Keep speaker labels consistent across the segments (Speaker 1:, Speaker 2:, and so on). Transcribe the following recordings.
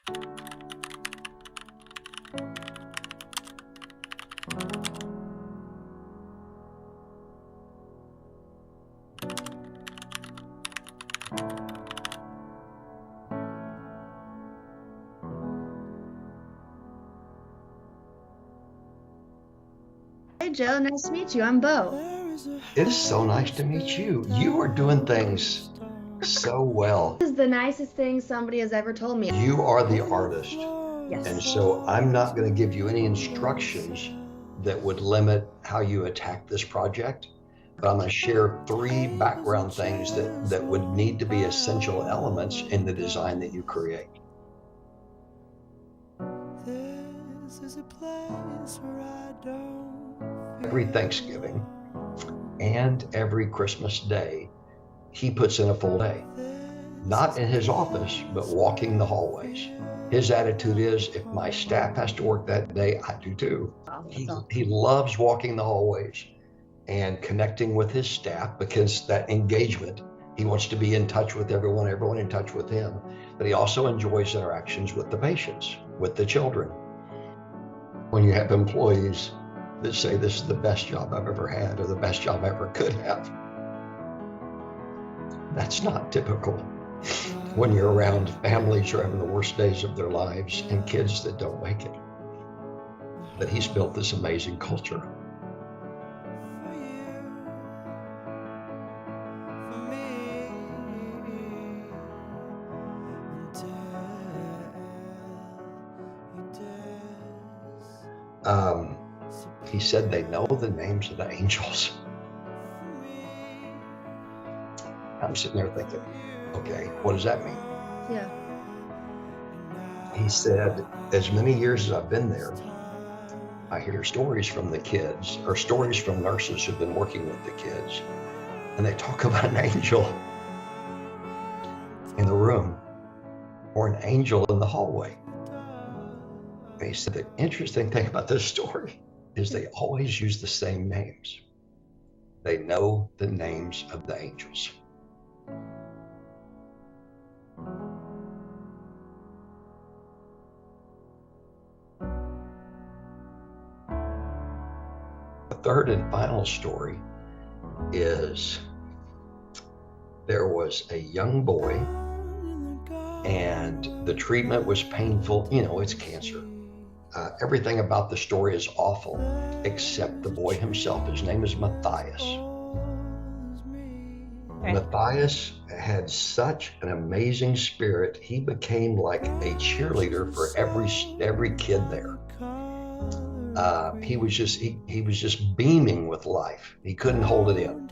Speaker 1: Hey, Joe. Nice to meet you. I'm Bo.
Speaker 2: It is so nice to meet you. You are doing things so well.
Speaker 1: This is the nicest thing somebody has ever told me.
Speaker 2: You are the artist.
Speaker 1: Yes.
Speaker 2: And so I'm not going to give you any instructions that would limit how you attack this project. But I'm going to share 3 background things that would need to be essential elements in the design that you create. Every Thanksgiving and every Christmas Day, he puts in a full day. Not in his office, but walking the hallways. His attitude is, if my staff has to work that day, I do too. He loves walking the hallways and connecting with his staff, because that engagement, he wants to be in touch with everyone in touch with him. But he also enjoys interactions with the patients, with the children. When you have employees that say, this is the best job I've ever had, or the best job I ever could have, that's not typical when you're around families who are having the worst days of their lives and kids that don't make it. But he's built this amazing culture. He said they know the names of the angels. I'm sitting there thinking, okay, what does that mean?
Speaker 1: Yeah.
Speaker 2: He said, as many years as I've been there, I hear stories from the kids, or stories from nurses who've been working with the kids, and they talk about an angel in the room or an angel in the hallway. And he said the interesting thing about this story is they always use the same names. They know the names of the angels. The third and final story is, there was a young boy and the treatment was painful. You know, it's cancer. Everything about the story is awful, except the boy himself. His name is Matthias. Okay. Matthias had such an amazing spirit. He became like a cheerleader for every kid there. He was just beaming with life. He couldn't hold it in.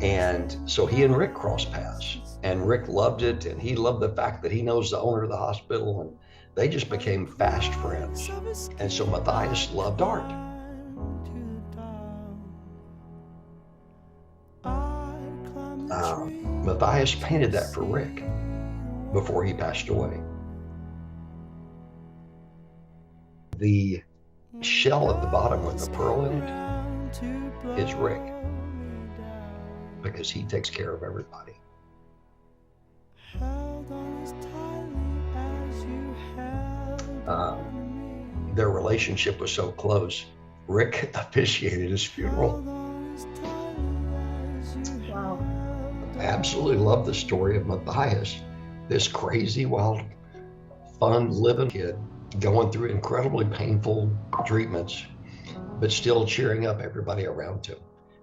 Speaker 2: And so he and Rick crossed paths, and Rick loved it, and he loved the fact that he knows the owner of the hospital, and they just became fast friends. And so Matthias loved art. Matthias painted that for Rick before he passed away. The shell at the bottom with the pearl in it is Rick, because he takes care of everybody. Their relationship was so close. Rick officiated his funeral.
Speaker 1: Wow.
Speaker 2: I absolutely love the story of Matthias, this crazy, wild, fun, living kid going through incredibly painful treatments, but still cheering up everybody around him,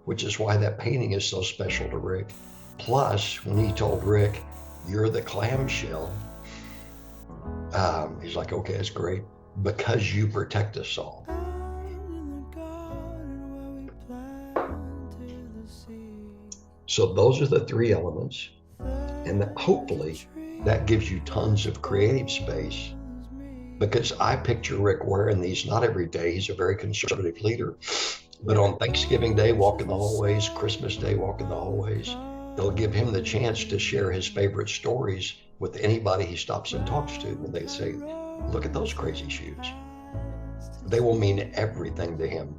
Speaker 2: which is why that painting is so special to Rick. Plus, when he told Rick, "You're the clamshell," he's like, okay, it's great, because you protect us all. So those are the 3 elements, and hopefully that gives you tons of creative space, because I picture Rick wearing these not every day. He's a very conservative leader, but on Thanksgiving Day, walking the hallways, Christmas Day, walking the hallways, they'll give him the chance to share his favorite stories with anybody he stops and talks to. And they say, look at those crazy shoes. They will mean everything to him.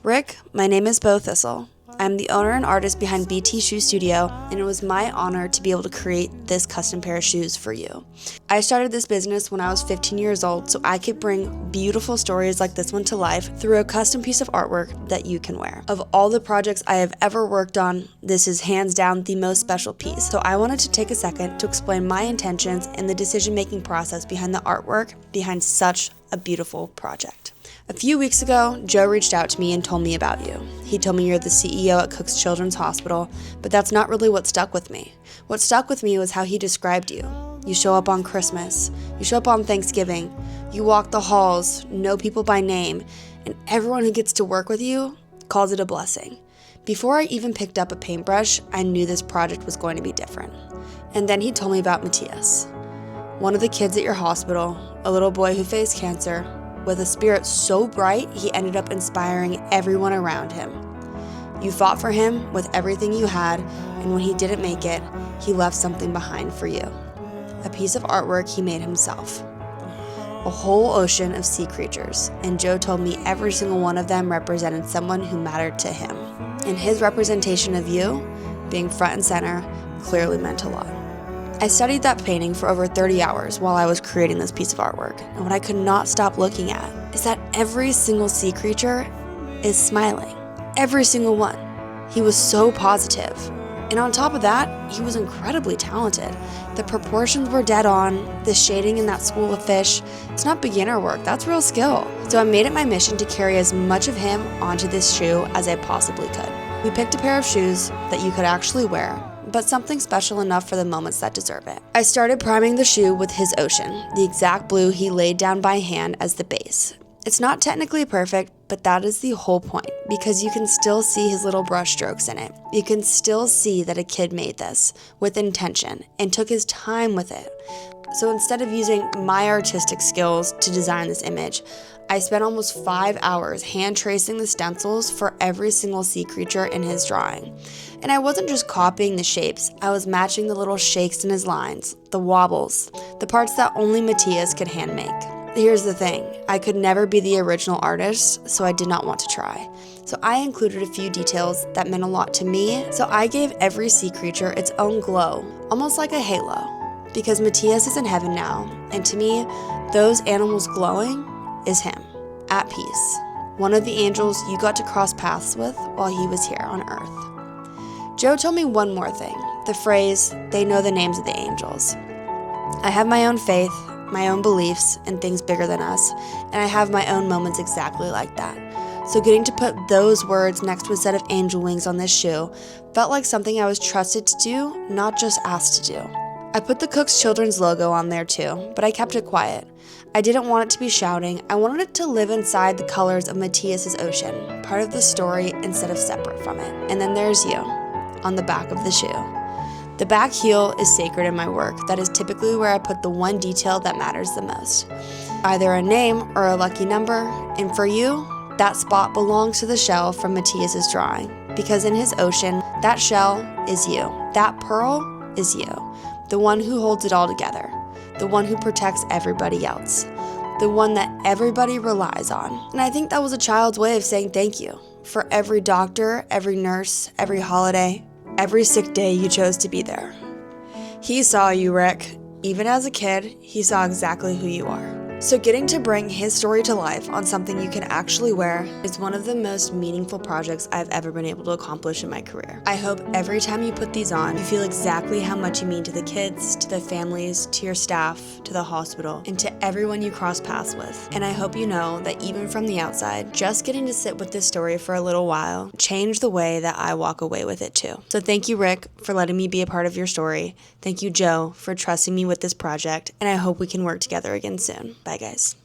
Speaker 3: Rick, my name is Bo Thistle. I'm the owner and artist behind BT Shoe Studio, and it was my honor to be able to create this custom pair of shoes for you. I started this business when I was 15 years old so I could bring beautiful stories like this one to life through a custom piece of artwork that you can wear. Of all the projects I have ever worked on, this is hands down the most special piece. So I wanted to take a second to explain my intentions and the decision-making process behind the artwork behind such a beautiful project. A few weeks ago, Joe reached out to me and told me about you. He told me you're the CEO at Cook's Children's Hospital, but that's not really what stuck with me. What stuck with me was how he described you. You show up on Christmas, you show up on Thanksgiving, you walk the halls, know people by name, and everyone who gets to work with you calls it a blessing. Before I even picked up a paintbrush, I knew this project was going to be different. And then he told me about Matthias, one of the kids at your hospital, a little boy who faced cancer, with a spirit so bright, he ended up inspiring everyone around him. You fought for him with everything you had, and when he didn't make it, he left something behind for you. A piece of artwork he made himself. A whole ocean of sea creatures, and Joe told me every single one of them represented someone who mattered to him. And his representation of you, being front and center, clearly meant a lot. I studied that painting for over 30 hours while I was creating this piece of artwork, and what I could not stop looking at is that every single sea creature is smiling. Every single one. He was so positive. And on top of that, he was incredibly talented. The proportions were dead on, the shading in that school of fish, it's not beginner work, that's real skill. So I made it my mission to carry as much of him onto this shoe as I possibly could. We picked a pair of shoes that you could actually wear, but something special enough for the moments that deserve it. I started priming the shoe with his ocean, the exact blue he laid down by hand as the base. It's not technically perfect, but that is the whole point, because you can still see his little brush strokes in it. You can still see that a kid made this with intention and took his time with it. So instead of using my artistic skills to design this image, I spent almost 5 hours hand tracing the stencils for every single sea creature in his drawing. And I wasn't just copying the shapes, I was matching the little shakes in his lines, the wobbles, the parts that only Matthias could hand make. Here's the thing, I could never be the original artist, so I did not want to try. So I included a few details that meant a lot to me, so I gave every sea creature its own glow, almost like a halo. Because Matthias is in heaven now, and to me, those animals glowing is him, at peace. One of the angels you got to cross paths with while he was here on earth. Joe told me one more thing, the phrase, they know the names of the angels. I have my own faith, my own beliefs, and things bigger than us, and I have my own moments exactly like that. So getting to put those words next to a set of angel wings on this shoe felt like something I was trusted to do, not just asked to do. I put the Cook's Children's logo on there too, but I kept it quiet. I didn't want it to be shouting, I wanted it to live inside the colors of Matthias's ocean, part of the story instead of separate from it. And then there's you, on the back of the shoe. The back heel is sacred in my work. That is typically where I put the one detail that matters the most. Either a name or a lucky number, and for you, that spot belongs to the shell from Matthias's drawing, because in his ocean, that shell is you. That pearl is you, the one who holds it all together, the one who protects everybody else, the one that everybody relies on. And I think that was a child's way of saying thank you for every doctor, every nurse, every holiday, every sick day you chose to be there. He saw you, Rick. Even as a kid, he saw exactly who you are. So getting to bring his story to life on something you can actually wear is one of the most meaningful projects I've ever been able to accomplish in my career. I hope every time you put these on, you feel exactly how much you mean to the kids, to the families, to your staff, to the hospital, and to everyone you cross paths with. And I hope you know that even from the outside, just getting to sit with this story for a little while changed the way that I walk away with it too. So thank you, Rick, for letting me be a part of your story. Thank you, Joe, for trusting me with this project, and I hope we can work together again soon. Bye, guys.